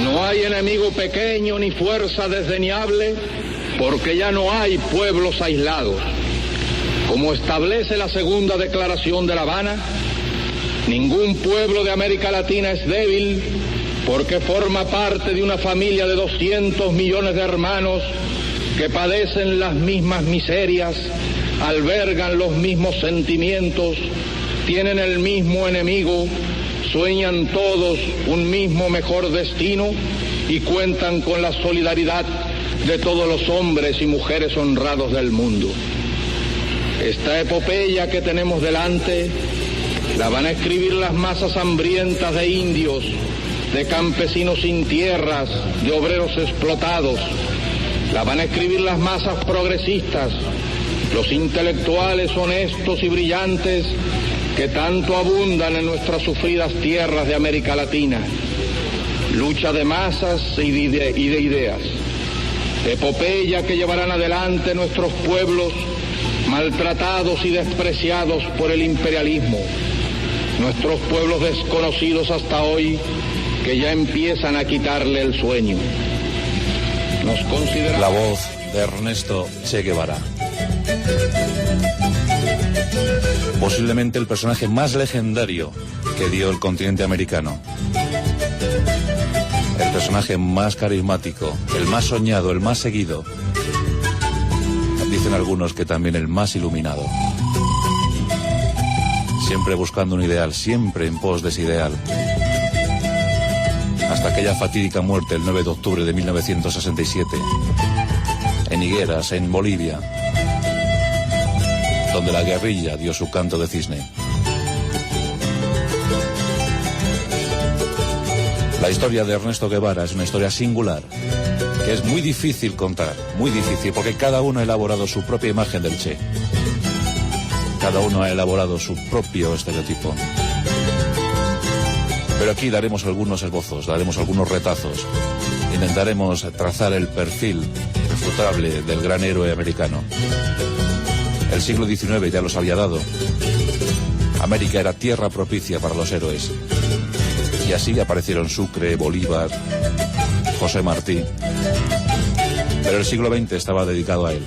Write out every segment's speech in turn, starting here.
No hay enemigo pequeño ni fuerza desdeñable, porque ya no hay pueblos aislados. Como establece la segunda declaración de La Habana, ningún pueblo de América Latina es débil, porque forma parte de una familia de 200 millones de hermanos que padecen las mismas miserias, albergan los mismos sentimientos, tienen el mismo enemigo, sueñan todos un mismo mejor destino y cuentan con la solidaridad de todos los hombres y mujeres honrados del mundo. Esta epopeya que tenemos delante la van a escribir las masas hambrientas de indios, de campesinos sin tierras, de obreros explotados. La van a escribir las masas progresistas, los intelectuales honestos y brillantes que tanto abundan en nuestras sufridas tierras de América Latina. Lucha de masas y de ideas. Epopeya que llevarán adelante nuestros pueblos maltratados y despreciados por el imperialismo. Nuestros pueblos desconocidos hasta hoy que ya empiezan a quitarle el sueño. Nos consideramos... La voz de Ernesto Che Guevara. Posiblemente el personaje más legendario que dio el continente americano. El personaje más carismático, el más soñado, el más seguido. Dicen algunos que también el más iluminado. Siempre buscando un ideal, siempre en pos de ese ideal. Hasta aquella fatídica muerte el 9 de octubre de 1967, en Higueras, en Bolivia, donde la guerrilla dio su canto de cisne. La historia de Ernesto Guevara es una historia singular, que es muy difícil contar, muy difícil, porque cada uno ha elaborado su propia imagen del Che. Cada uno ha elaborado su propio estereotipo. Pero aquí daremos algunos esbozos, daremos algunos retazos. Intentaremos trazar el perfil irrefutable del gran héroe americano. El siglo XIX ya los había dado. América era tierra propicia para los héroes. Y así aparecieron Sucre, Bolívar, José Martí. Pero el siglo XX estaba dedicado a él.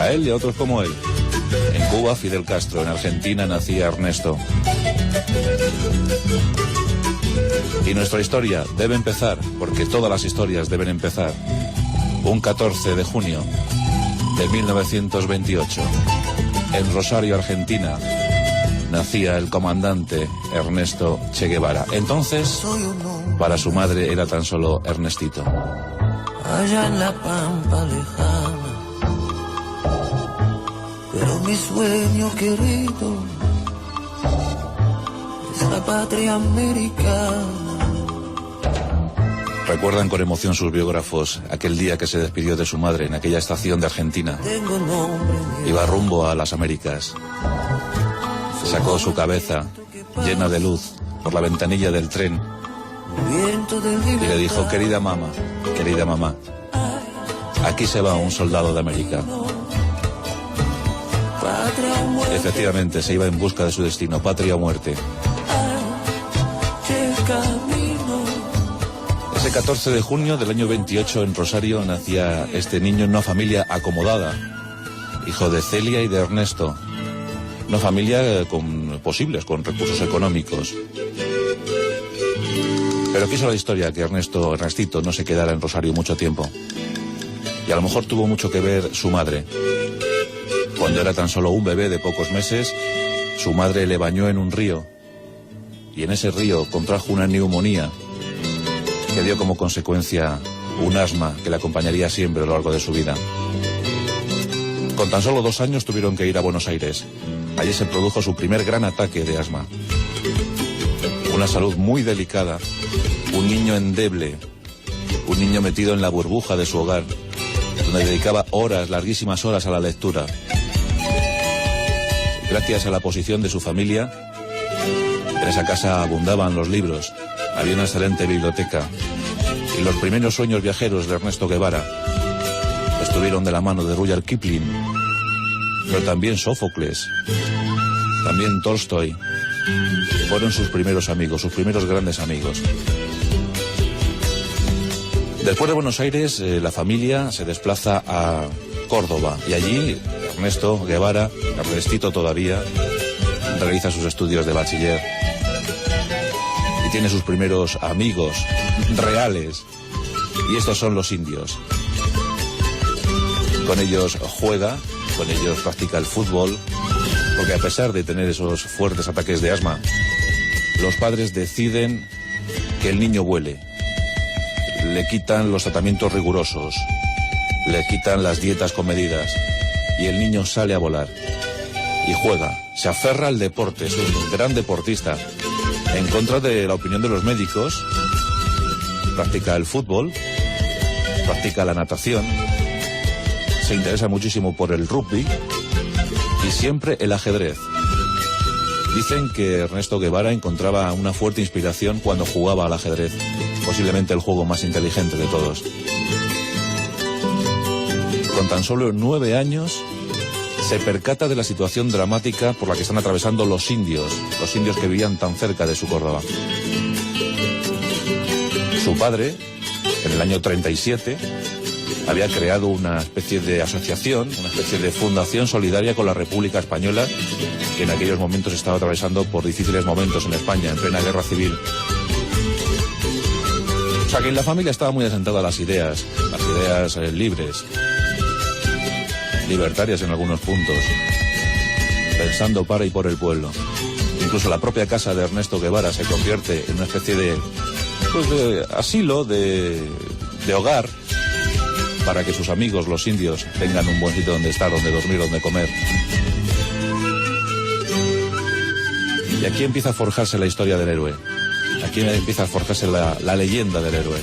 A él y a otros como él. En Cuba, Fidel Castro. En Argentina nacía Ernesto. Y nuestra historia debe empezar, porque todas las historias deben empezar, un 14 de junio de 1928. En Rosario, Argentina, nacía el comandante Ernesto Che Guevara. Entonces, para su madre era tan solo Ernestito. Allá en la pampa lejana, pero mi sueño querido es la patria americana. Recuerdan con emoción sus biógrafos aquel día que se despidió de su madre en aquella estación de Argentina. Iba rumbo a las Américas. Sacó su cabeza llena de luz por la ventanilla del tren y le dijo: querida mamá, aquí se va un soldado de América. Efectivamente, se iba en busca de su destino, patria o muerte. Ese 14 de junio del año 28 en Rosario nacía este niño en una familia acomodada, hijo de Celia y de Ernesto. Una familia con recursos económicos. Pero quiso la historia que Ernestito no se quedara en Rosario mucho tiempo. Y a lo mejor tuvo mucho que ver su madre. Cuando era tan solo un bebé de pocos meses, su madre le bañó en un río. Y en ese río contrajo una neumonía que dio como consecuencia un asma que le acompañaría siempre a lo largo de su vida. Con tan solo 2 años tuvieron que ir a Buenos Aires. Allí se produjo su primer gran ataque de asma. Una salud muy delicada, un niño endeble, un niño metido en la burbuja de su hogar, donde dedicaba horas, larguísimas horas a la lectura. Gracias a la posición de su familia, en esa casa abundaban los libros, había una excelente biblioteca, y los primeros sueños viajeros de Ernesto Guevara estuvieron de la mano de Rudyard Kipling, pero también Sófocles, también Tolstoy. Fueron sus primeros amigos, sus primeros grandes amigos. Después de Buenos Aires, la familia se desplaza a Córdoba y allí Ernesto Guevara, Ernestito todavía, realiza sus estudios de bachiller y tiene sus primeros amigos reales, y estos son los indios. Con ellos juega, con ellos practica el fútbol, porque a pesar de tener esos fuertes ataques de asma, los padres deciden que el niño vuele. Le quitan los tratamientos rigurosos, le quitan las dietas comedidas y el niño sale a volar y juega, se aferra al deporte, es un gran deportista. En contra de la opinión de los médicos, practica el fútbol, practica la natación, se interesa muchísimo por el rugby y siempre el ajedrez. Dicen que Ernesto Guevara encontraba una fuerte inspiración cuando jugaba al ajedrez, posiblemente el juego más inteligente de todos. Con tan solo 9 años, se percata de la situación dramática por la que están atravesando los indios que vivían tan cerca de su Córdoba. Su padre, en el año 37, había creado una especie de asociación, una especie de fundación solidaria con la República Española, que en aquellos momentos estaba atravesando por difíciles momentos en España, en plena guerra civil. O sea que en la familia estaba muy asentada las ideas libres, libertarias en algunos puntos, pensando para y por el pueblo. Incluso la propia casa de Ernesto Guevara se convierte en una especie de asilo, de hogar, para que sus amigos, los indios, tengan un buen sitio donde estar, donde dormir, donde comer. Y aquí empieza a forjarse la historia del héroe. Aquí empieza a forjarse la leyenda del héroe.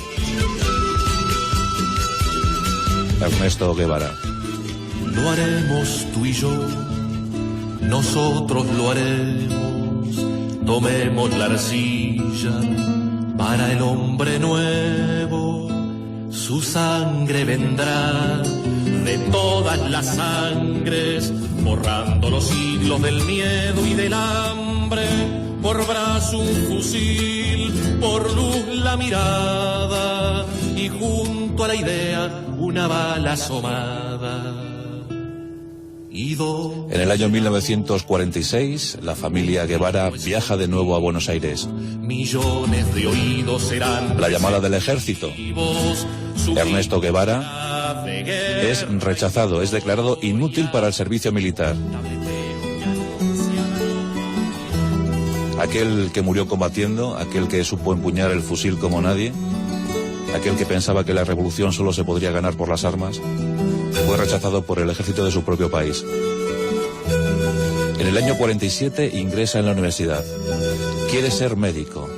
Ernesto Guevara. Lo haremos tú y yo, nosotros lo haremos. Tomemos la arcilla para el hombre nuevo. Su sangre vendrá de todas las sangres, borrando los siglos del miedo y del hambre. Por brazo un fusil, por luz la mirada, y junto a la idea una bala asomada. En el año 1946, la familia Guevara viaja de nuevo a Buenos Aires. Millones de oídos serán la llamada del ejército. Ernesto Guevara es rechazado, es declarado inútil para el servicio militar. Aquel que murió combatiendo, aquel que supo empuñar el fusil como nadie, aquel que pensaba que la revolución solo se podría ganar por las armas, fue rechazado por el ejército de su propio país. En el año 47 ingresa en la universidad. Quiere ser médico.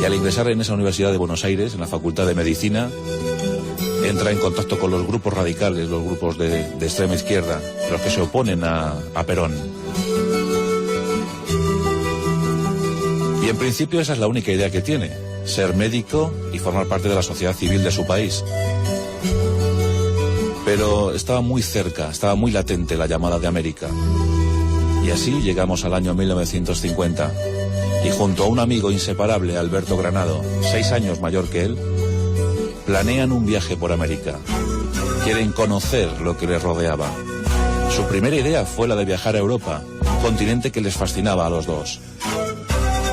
Y al ingresar en esa Universidad de Buenos Aires, en la Facultad de Medicina, entra en contacto con los grupos radicales, los grupos de extrema izquierda, los que se oponen a Perón. Y en principio esa es la única idea que tiene, ser médico y formar parte de la sociedad civil de su país. Pero estaba muy cerca, estaba muy latente la llamada de América. Y así llegamos al año 1950. Y junto a un amigo inseparable, Alberto Granado, 6 años mayor que él, planean un viaje por América. Quieren conocer lo que les rodeaba. Su primera idea fue la de viajar a Europa, un continente que les fascinaba a los dos.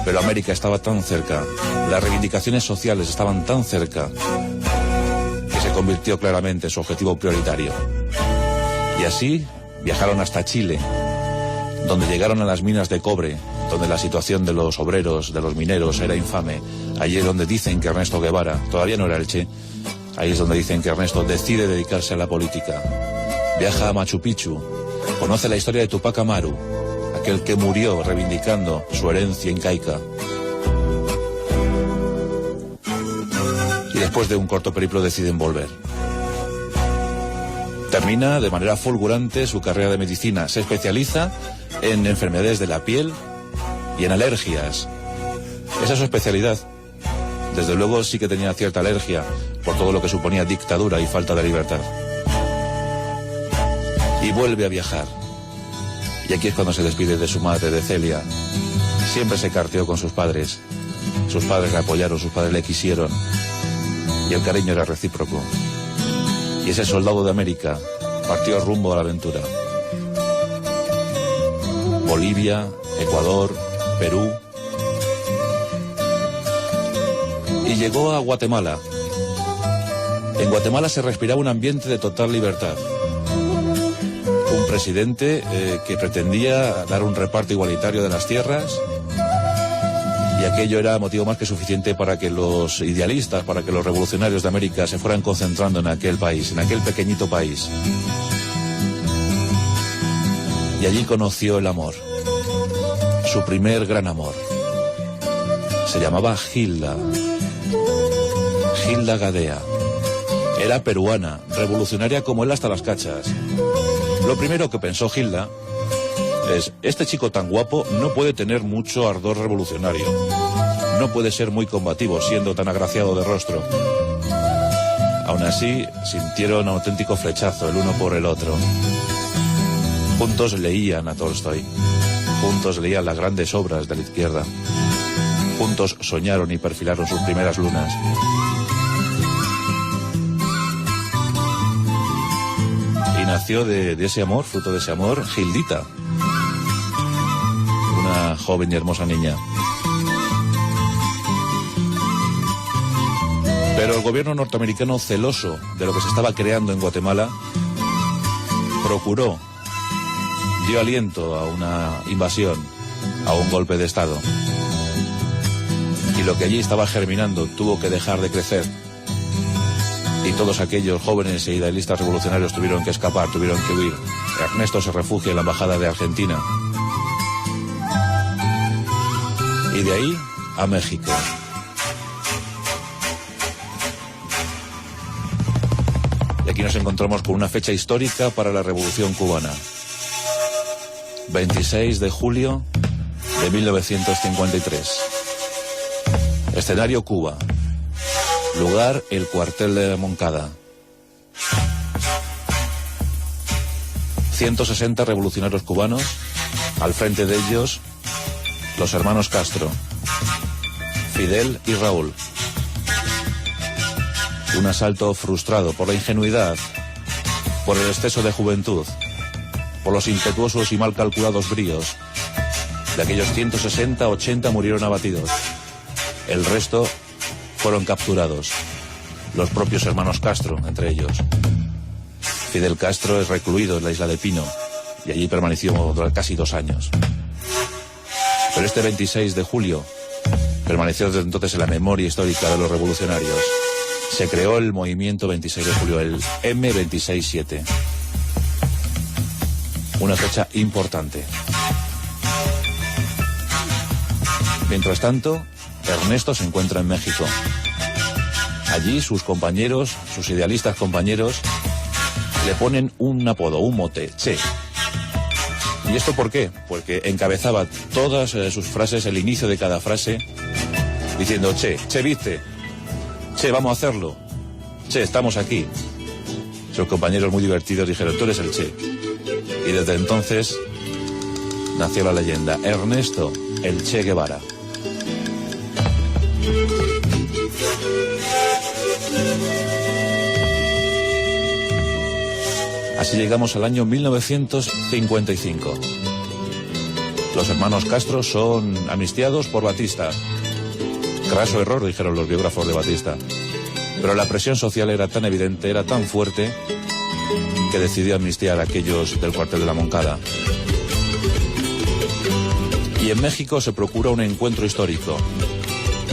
Pero América estaba tan cerca, las reivindicaciones sociales estaban tan cerca, que se convirtió claramente en su objetivo prioritario. Y así viajaron hasta Chile, donde llegaron a las minas de cobre, donde la situación de los obreros, de los mineros era infame. Allí es donde dicen que Ernesto Guevara, todavía no era Elche, ahí es donde dicen que Ernesto decide dedicarse a la política. Viaja a Machu Picchu, conoce la historia de Tupac Amaru, aquel que murió reivindicando su herencia incaica. Y después de un corto periplo deciden volver. Termina de manera fulgurante su carrera de medicina. Se especializa en enfermedades de la piel y en alergias. Esa es su especialidad. Desde luego sí que tenía cierta alergia por todo lo que suponía dictadura y falta de libertad. Y vuelve a viajar. Y aquí es cuando se despide de su madre, de Celia. Siempre se carteó con sus padres. Sus padres le apoyaron, sus padres le quisieron. y el cariño era recíproco. Y ese soldado de América partió rumbo a la aventura. Bolivia, Ecuador, Perú. Y llegó a Guatemala. En Guatemala se respiraba un ambiente de total libertad. Un presidente que pretendía dar un reparto igualitario de las tierras, y aquello era motivo más que suficiente para que los idealistas, para que los revolucionarios de América se fueran concentrando en aquel país, en aquel pequeñito país. Y allí conoció el amor, su primer gran amor. Se llamaba Gilda Gadea. Era peruana, revolucionaria como él hasta las cachas. Lo primero que pensó Gilda es: este chico tan guapo no puede tener mucho ardor revolucionario. No puede ser muy combativo siendo tan agraciado de rostro. Aún así, sintieron un auténtico flechazo el uno por el otro. Juntos leían a Tolstoy. Juntos leían las grandes obras de la izquierda. Juntos soñaron y perfilaron sus primeras lunas. Y nació de ese amor, fruto de ese amor, Gildita. Una joven y hermosa niña. Pero el gobierno norteamericano, celoso de lo que se estaba creando en Guatemala, dio aliento a una invasión, a un golpe de Estado. Y lo que allí estaba germinando tuvo que dejar de crecer. Y todos aquellos jóvenes e idealistas revolucionarios tuvieron que escapar, tuvieron que huir. Ernesto se refugia en la embajada de Argentina. Y de ahí a México. Y aquí nos encontramos con una fecha histórica para la Revolución Cubana. 26 de julio de 1953. Escenario: Cuba. Lugar: el cuartel de Moncada. 160 revolucionarios cubanos, al frente de ellos los hermanos Castro, Fidel y Raúl. Un asalto frustrado por la ingenuidad, por el exceso de juventud, por los impetuosos y mal calculados bríos. De aquellos 160, 80 murieron abatidos. El resto fueron capturados. Los propios hermanos Castro, entre ellos. Fidel Castro es recluido en la isla de Pino y allí permaneció durante casi 2 años. Pero este 26 de julio permaneció desde entonces en la memoria histórica de los revolucionarios. Se creó el movimiento 26 de julio, el M267. Una fecha importante. Mientras tanto, Ernesto se encuentra en México. Allí sus compañeros, sus idealistas compañeros, le ponen un apodo, un mote: Che. ¿Y esto por qué? Porque encabezaba todas sus frases, el inicio de cada frase, diciendo: Che, Che, ¿viste? Che, vamos a hacerlo. Che, estamos aquí. Sus compañeros, muy divertidos, dijeron: tú eres el Che. Y desde entonces nació la leyenda: Ernesto, el Che Guevara. Así llegamos al año 1955. Los hermanos Castro son amnistiados por Batista. Craso error, dijeron los biógrafos de Batista. Pero la presión social era tan evidente, era tan fuerte, que decidió amnistiar a aquellos del cuartel de la Moncada. Y en México se procura un encuentro histórico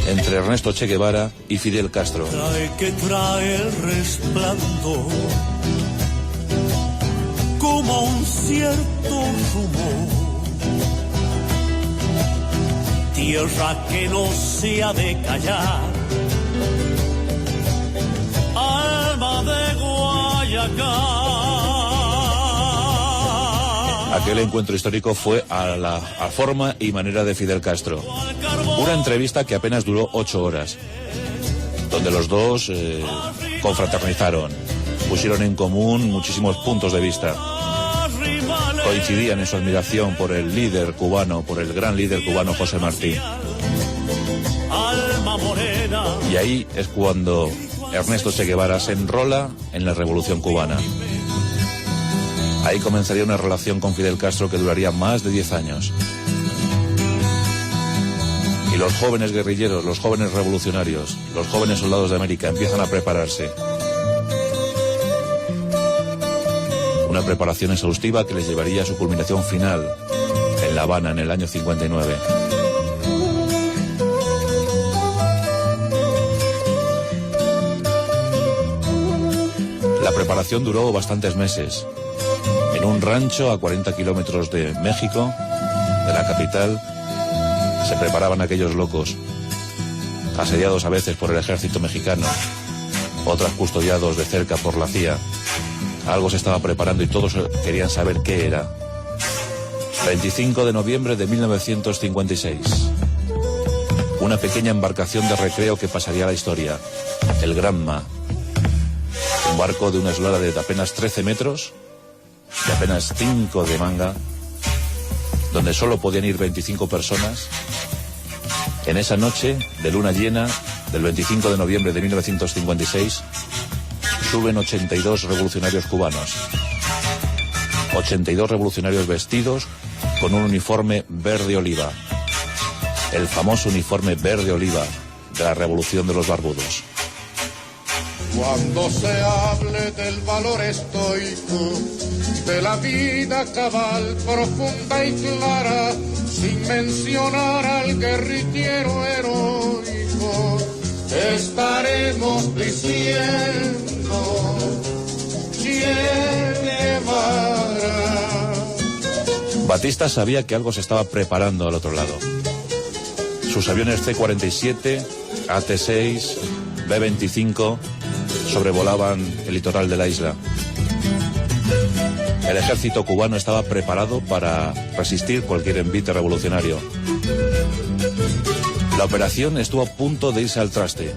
entre Ernesto Che Guevara y Fidel Castro. Trae que trae el resplandor, como un cierto rumor, tierra que no se ha de callar, alma de Guayacán. Aquel encuentro histórico fue a la forma y manera de Fidel Castro. Una entrevista que apenas duró 8 horas, donde los dos confraternizaron, pusieron en común muchísimos puntos de vista. Coincidían en su admiración por el líder cubano, por el gran líder cubano José Martí. Y ahí es cuando Ernesto Che Guevara se enrola en la Revolución Cubana. Ahí comenzaría una relación con Fidel Castro que duraría más de 10 años. Y los jóvenes guerrilleros, los jóvenes revolucionarios, los jóvenes soldados de América empiezan a prepararse. Una preparación exhaustiva que les llevaría a su culminación final en La Habana en el año 59. La preparación duró bastantes meses. En un rancho a 40 kilómetros de México, de la capital, se preparaban aquellos locos, asediados a veces por el ejército mexicano, otras custodiados de cerca por la CIA. Algo se estaba preparando y todos querían saber qué era. 25 de noviembre de 1956. Una pequeña embarcación de recreo que pasaría a la historia, el Granma. Un barco de una eslora de apenas 13 metros, de apenas 5 de manga, donde solo podían ir 25 personas. En esa noche de luna llena del 25 de noviembre de 1956, suben 82 revolucionarios cubanos. 82 revolucionarios vestidos con un uniforme verde oliva. El famoso uniforme verde oliva de la Revolución de los Barbudos. Cuando se hable del valor estoico, de la vida cabal, profunda y clara, sin mencionar al guerrillero heroico, estaremos diciendo Che Guevara. Batista sabía que algo se estaba preparando al otro lado. Sus aviones C-47, AT-6, B-25 sobrevolaban el litoral de la isla. El ejército cubano estaba preparado para resistir cualquier envite revolucionario. La operación estuvo a punto de irse al traste.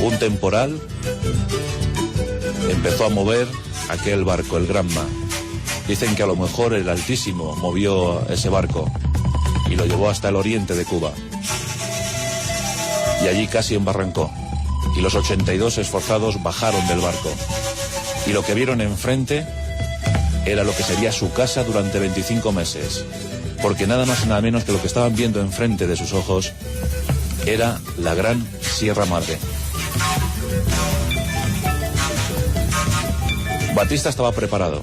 Un temporal empezó a mover aquel barco, el Granma. Dicen que a lo mejor el Altísimo movió ese barco y lo llevó hasta el oriente de Cuba. Y allí casi embarrancó. Y los 82 esforzados bajaron del barco. Y lo que vieron enfrente era lo que sería su casa durante 25 meses. Porque nada más y nada menos que lo que estaban viendo enfrente de sus ojos era la gran Sierra Madre. Batista estaba preparado.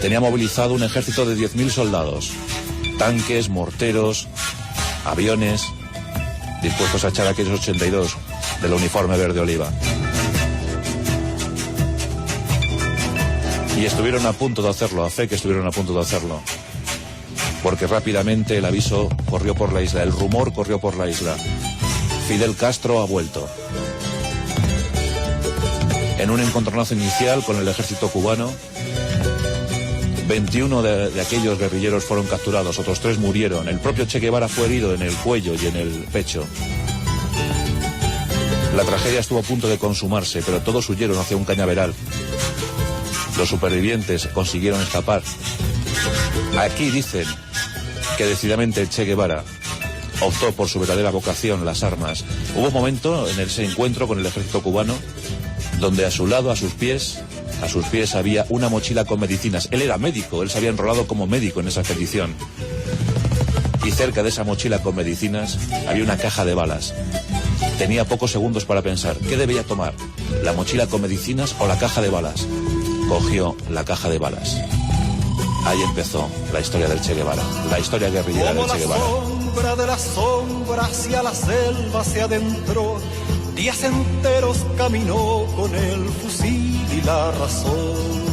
Tenía movilizado un ejército de 10.000 soldados, tanques, morteros, aviones, dispuestos a echar a aquellos 82 del uniforme verde oliva. Y estuvieron a punto de hacerlo, a fe que estuvieron a punto de hacerlo. Porque rápidamente el aviso corrió por la isla, el rumor corrió por la isla. Fidel Castro ha vuelto. En un encontronazo inicial con el ejército cubano, 21 de aquellos guerrilleros fueron capturados, otros 3 murieron. El propio Che Guevara fue herido en el cuello y en el pecho. La tragedia estuvo a punto de consumarse, pero todos huyeron hacia un cañaveral. Los supervivientes consiguieron escapar. Aquí dicen que decididamente Che Guevara optó por su verdadera vocación, las armas. Hubo un momento en ese encuentro con el ejército cubano donde a su lado, a sus pies había una mochila con medicinas. Él era médico, él se había enrolado como médico en esa expedición. Y cerca de esa mochila con medicinas había una caja de balas. Tenía pocos segundos para pensar, ¿qué debía tomar? ¿La mochila con medicinas o la caja de balas? Cogió la caja de balas. Ahí empezó la historia del Che Guevara, la historia guerrillera del Che Guevara. Como la sombra de la sombra hacia la selva se adentró, días enteros caminó con el fusil y la razón.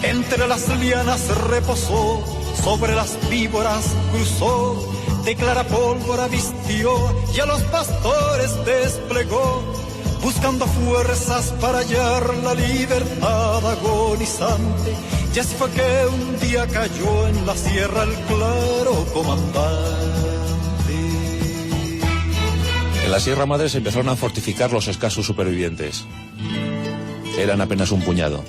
Entre las lianas reposó, sobre las víboras cruzó, de clara pólvora vistió y a los pastores desplegó, buscando fuerzas para hallar la libertad agonizante. Y así fue que un día cayó en la sierra el claro comandante. En la Sierra Madre se empezaron a fortificar los escasos supervivientes. Eran apenas un puñado,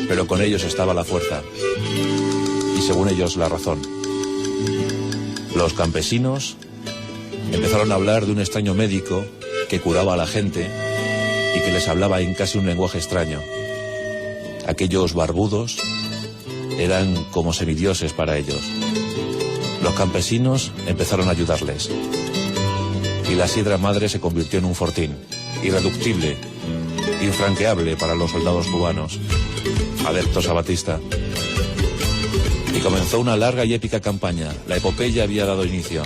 pero con ellos estaba la fuerza. Y según ellos la razón. Los campesinos empezaron a hablar de un extraño médico que curaba a la gente y que les hablaba en casi un lenguaje extraño. Aquellos barbudos eran como semidioses para ellos. Los campesinos empezaron a ayudarles y la sidra madre se convirtió en un fortín, irreductible, infranqueable para los soldados cubanos, adeptos a Batista. Y comenzó una larga y épica campaña. La epopeya había dado inicio.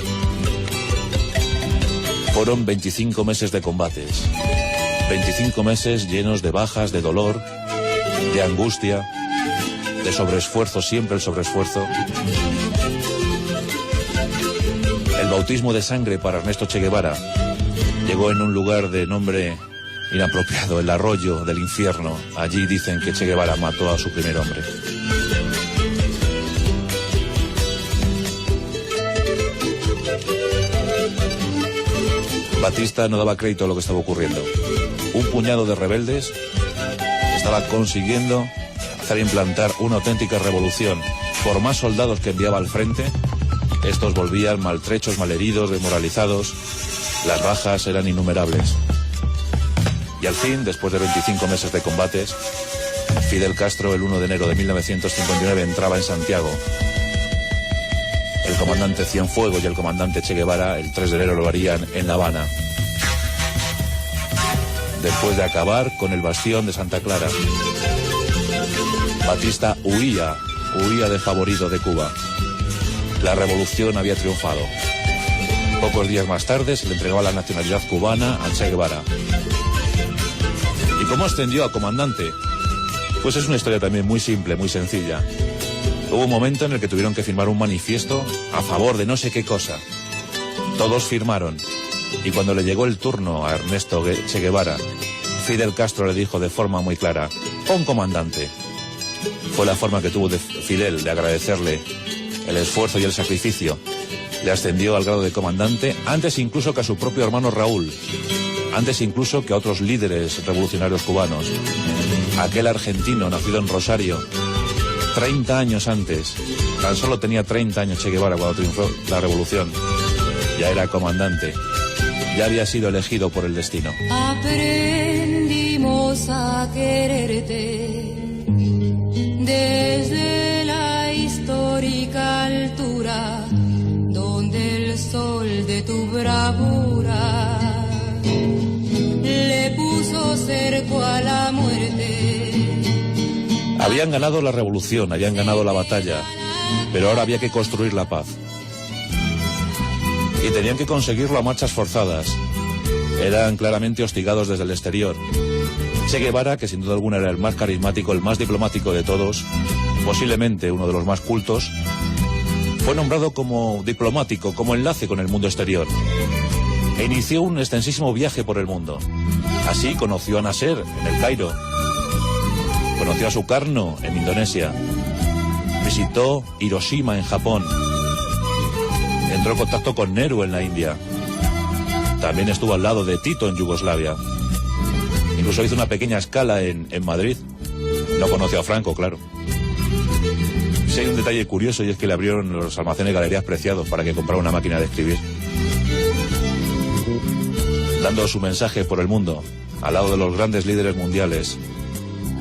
Fueron 25 meses de combates, 25 meses llenos de bajas, de dolor, de angustia, de sobreesfuerzo, siempre el sobreesfuerzo. El bautismo de sangre para Ernesto Che Guevara llegó en un lugar de nombre inapropiado, el arroyo del infierno. Allí dicen que Che Guevara mató a su primer hombre. Batista no daba crédito a lo que estaba ocurriendo. Un puñado de rebeldes estaba consiguiendo hacer implantar una auténtica revolución. Por más soldados que enviaba al frente, estos volvían maltrechos, malheridos, desmoralizados. Las bajas eran innumerables. Y al fin, después de 25 meses de combates, Fidel Castro, el 1 de enero de 1959, entraba en Santiago. El comandante Cienfuegos y el comandante Che Guevara el 3 de enero lo harían en La Habana. Después de acabar con el bastión de Santa Clara, Batista huía desfavorido de Cuba. La revolución había triunfado. Pocos días más tarde se le entregaba la nacionalidad cubana a Che Guevara. ¿Y cómo ascendió a comandante? Pues es una historia también muy simple, muy sencilla. Hubo un momento en el que tuvieron que firmar un manifiesto a favor de no sé qué cosa. Todos firmaron. Y cuando le llegó el turno a Ernesto Che Guevara, Fidel Castro le dijo de forma muy clara: pon comandante. Fue la forma que tuvo Fidel de agradecerle el esfuerzo y el sacrificio. Le ascendió al grado de comandante antes incluso que a su propio hermano Raúl, antes incluso que a otros líderes revolucionarios cubanos. Aquel argentino nacido en Rosario, 30 años antes, tan solo tenía 30 años Che Guevara cuando triunfó la revolución. Ya era comandante, ya había sido elegido por el destino. Aprendimos a quererte desde la histórica altura, donde el sol de tu bravura le puso cerco a la muerte. Habían ganado la revolución, habían ganado la batalla, pero ahora había que construir la paz. Y tenían que conseguirlo a marchas forzadas. Eran claramente hostigados desde el exterior. Che Guevara, que sin duda alguna era el más carismático, el más diplomático de todos, posiblemente uno de los más cultos, fue nombrado como diplomático, como enlace con el mundo exterior. E inició un extensísimo viaje por el mundo. Así conoció a Nasser en el Cairo. Conoció a Sukarno en Indonesia. Visitó Hiroshima en Japón. Entró en contacto con Nehru en la India. También estuvo al lado de Tito en Yugoslavia. Incluso hizo una pequeña escala en Madrid. No conoció a Franco, claro. Sí, hay un detalle curioso, y es que le abrieron los almacenes Galerías Preciados para que comprara una máquina de escribir. Dando su mensaje por el mundo, al lado de los grandes líderes mundiales,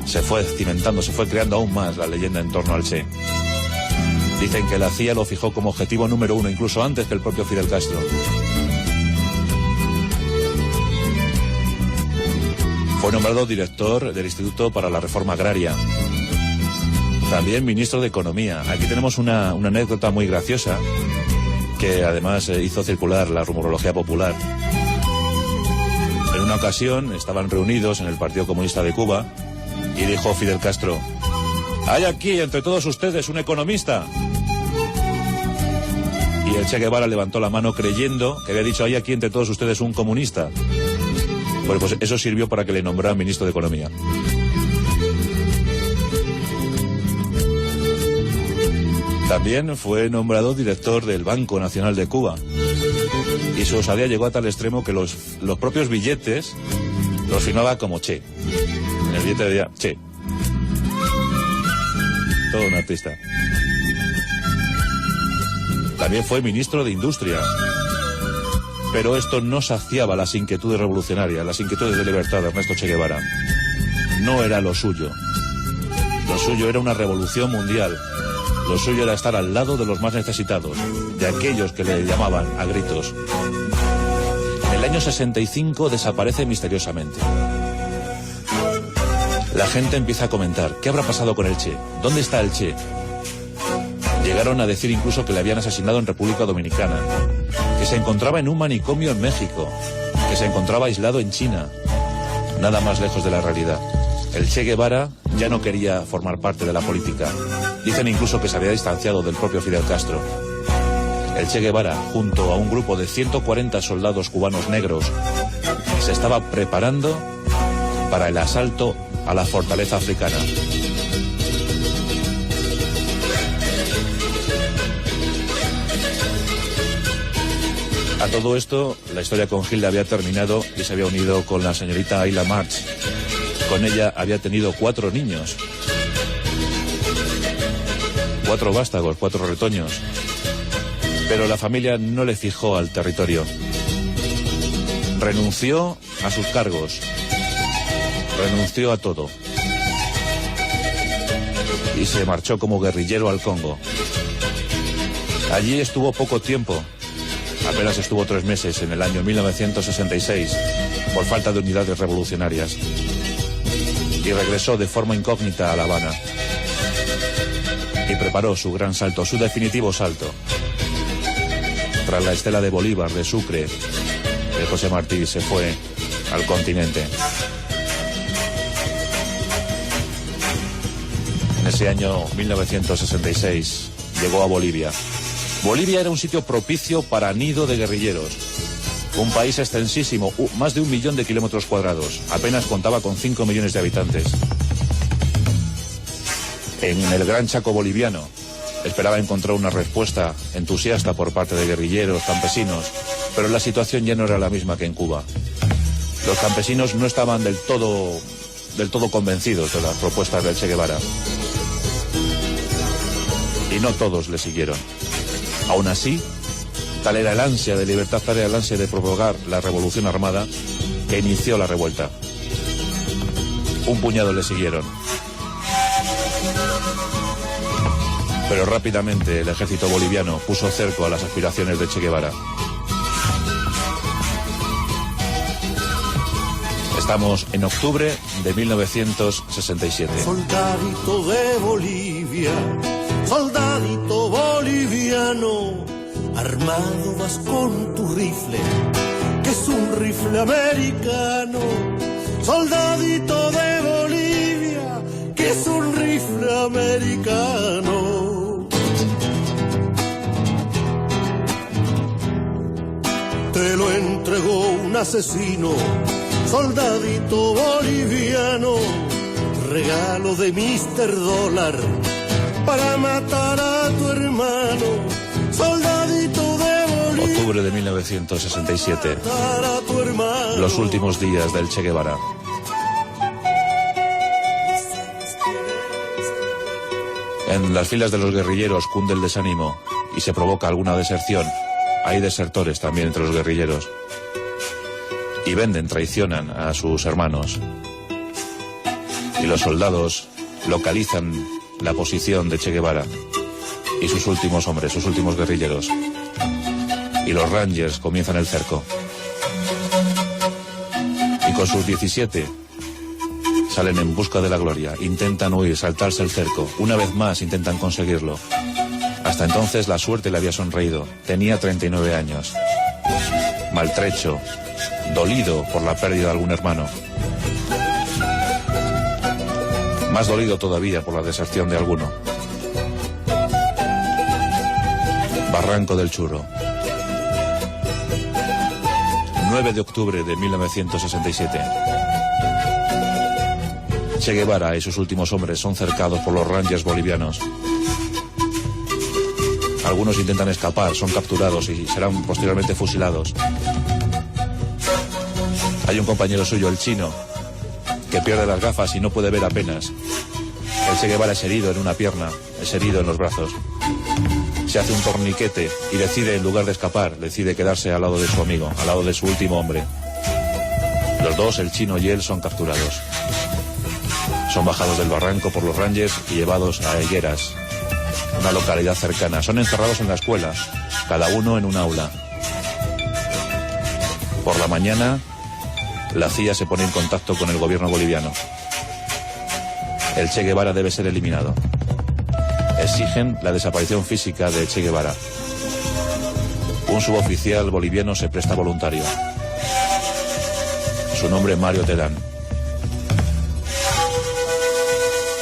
se fue cimentando, se fue creando aún más la leyenda en torno al Che. Dicen que la CIA lo fijó como objetivo número 1, incluso antes que el propio Fidel Castro. Fue nombrado director del Instituto para la Reforma Agraria. También ministro de Economía. Aquí tenemos una anécdota muy graciosa que además hizo circular la rumorología popular. En una ocasión estaban reunidos en el Partido Comunista de Cuba y dijo Fidel Castro: «Hay aquí entre todos ustedes un economista». Y el Che Guevara levantó la mano creyendo que había dicho: «Hay aquí entre todos ustedes un comunista». Bueno, pues eso sirvió para que le nombraran ministro de Economía. También fue nombrado director del Banco Nacional de Cuba. Y su osadía llegó a tal extremo que los propios billetes los firmaba como Che. En el billete decía Che. Todo un artista. También fue ministro de Industria. Pero esto no saciaba las inquietudes revolucionarias, las inquietudes de libertad de Ernesto Che Guevara. No era lo suyo. Lo suyo era una revolución mundial. Lo suyo era estar al lado de los más necesitados, de aquellos que le llamaban a gritos. En el año 65 desaparece misteriosamente. La gente empieza a comentar, ¿qué habrá pasado con el Che? ¿Dónde está el Che? Llegaron a decir incluso que le habían asesinado en República Dominicana, que se encontraba en un manicomio en México, que se encontraba aislado en China. Nada más lejos de la realidad. El Che Guevara ya no quería formar parte de la política. Dicen incluso que se había distanciado del propio Fidel Castro. El Che Guevara, junto a un grupo de 140 soldados cubanos negros, se estaba preparando para el asalto a la fortaleza africana. A todo esto, la historia con Hilda había terminado y se había unido con la señorita Ayla March. Con ella había tenido 4 niños. 4 vástagos, 4 retoños. Pero la familia no le fijó al territorio. Renunció a sus cargos. Renunció a todo. Y se marchó como guerrillero al Congo. Allí estuvo poco tiempo. Apenas estuvo 3 meses en el año 1966 por falta de unidades revolucionarias. Y regresó de forma incógnita a La Habana. Y preparó su gran salto, su definitivo salto. Tras la estela de Bolívar, de Sucre, de José Martí, se fue al continente. En ese año 1966 llegó a Bolivia. Bolivia era un sitio propicio para nido de guerrilleros. Un país extensísimo, más de 1 millón de kilómetros cuadrados. Apenas contaba con 5 millones de habitantes. En el Gran Chaco boliviano esperaba encontrar una respuesta entusiasta por parte de guerrilleros, campesinos, pero la situación ya no era la misma que en Cuba. Los campesinos no estaban del todo convencidos de las propuestas del Che Guevara. Y no todos le siguieron. Aún así, tal era el ansia de libertad, tal era el ansia de provocar la revolución armada, que inició la revuelta. Un puñado le siguieron. Pero rápidamente el ejército boliviano puso cerco a las aspiraciones de Che Guevara. Estamos en octubre de 1967. Soldadito de Bolivia, soldadito boliviano, armado vas con tu rifle, que es un rifle americano. Soldadito de Bolivia, que es un rifle americano. Te lo entregó un asesino, soldadito boliviano, regalo de Mr. Dólar para matar a tu hermano. Soldadito de Bolivia. Octubre de 1967. Los últimos días del Che Guevara. En las filas de los guerrilleros cunde el desánimo y se provoca alguna deserción. Hay desertores también entre los guerrilleros. Y venden, traicionan a sus hermanos. Y los soldados localizan la posición de Che Guevara y sus últimos hombres, sus últimos guerrilleros. Y los Rangers comienzan el cerco. Y con sus 17 salen en busca de la gloria. Intentan huir, saltarse el cerco. Una vez más intentan conseguirlo. Hasta entonces la suerte le había sonreído. Tenía 39 años. Maltrecho, dolido por la pérdida de algún hermano. Más dolido todavía por la deserción de alguno. Barranco del Churro. 9 de octubre de 1967. Che Guevara y sus últimos hombres son cercados por los Rangers bolivianos. Algunos intentan escapar, son capturados y serán posteriormente fusilados. Hay un compañero suyo, el chino, que pierde las gafas y no puede ver apenas. El Che Guevara es herido en una pierna, es herido en los brazos. se hace un torniquete y decide, en lugar de escapar, decide quedarse al lado de su amigo, al lado de su último hombre. Los dos, el chino y él, son capturados. Son bajados del barranco por los Rangers y llevados a Higueras, una localidad cercana. Son encerrados en la escuela, cada uno en un aula. Por la mañana, la CIA se pone en contacto con el gobierno boliviano. El Che Guevara debe ser eliminado. Exigen la desaparición física de Che Guevara. Un suboficial boliviano se presta voluntario. Su nombre es Mario Terán.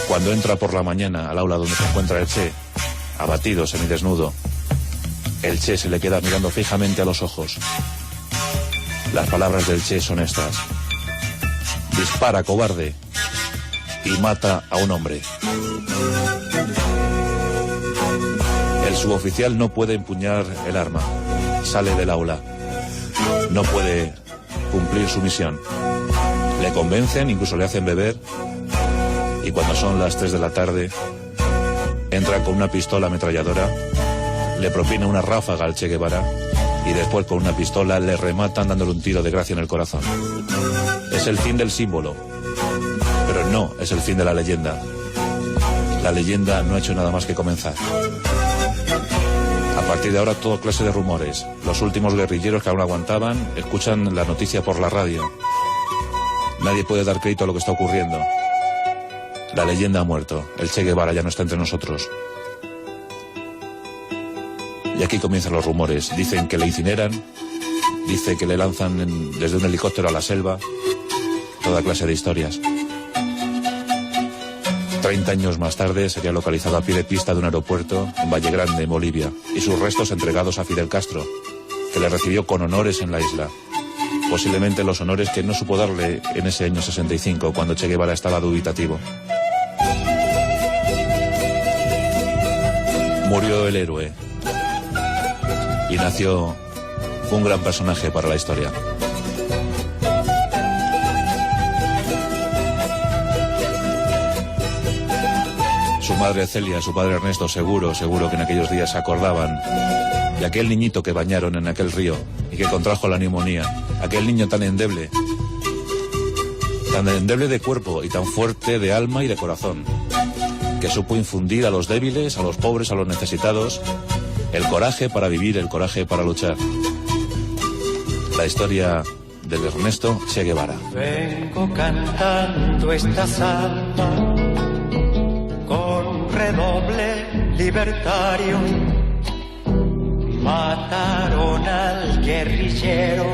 Cuando entra por la mañana al aula donde se encuentra el Che, abatido, semidesnudo, el Che se le queda mirando fijamente a los ojos. Las palabras del Che son estas: dispara, cobarde, y mata a un hombre. El suboficial no puede empuñar el arma, sale del aula, no puede cumplir su misión. Le convencen, incluso le hacen beber, y cuando son las 3 de la tarde, entra con una pistola ametralladora, le propina una ráfaga al Che Guevara y después con una pistola le rematan dándole un tiro de gracia en el corazón. Es el fin del símbolo, pero no es el fin de la leyenda. La leyenda no ha hecho nada más que comenzar. A partir de ahora, toda clase de rumores. Los últimos guerrilleros que aún aguantaban escuchan la noticia por la radio. Nadie puede dar crédito a lo que está ocurriendo. La leyenda ha muerto. El Che Guevara ya no está entre nosotros. Y aquí comienzan los rumores. Dicen que le incineran, dice que le lanzan desde un helicóptero a la selva. Toda clase de historias. 30 años más tarde sería localizado a pie de pista de un aeropuerto en Valle Grande, en Bolivia, y sus restos entregados a Fidel Castro, que le recibió con honores en la isla. Posiblemente los honores que no supo darle en ese año 65, cuando Che Guevara estaba dubitativo. Murió el héroe y nació un gran personaje para la historia. Su madre Celia, su padre Ernesto, seguro que en aquellos días se acordaban de aquel niñito que bañaron en aquel río y que contrajo la neumonía, aquel niño tan endeble de cuerpo y tan fuerte de alma y de corazón, que supo infundir a los débiles, a los pobres, a los necesitados, el coraje para vivir, el coraje para luchar. La historia del Ernesto Che Guevara. Vengo cantando esta samba con redoble libertario. Mataron al guerrillero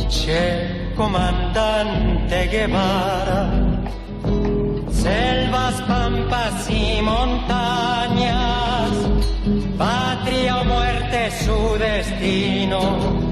Che comandante Guevara. Selvas, pampas y montañas, patria o muerte su destino.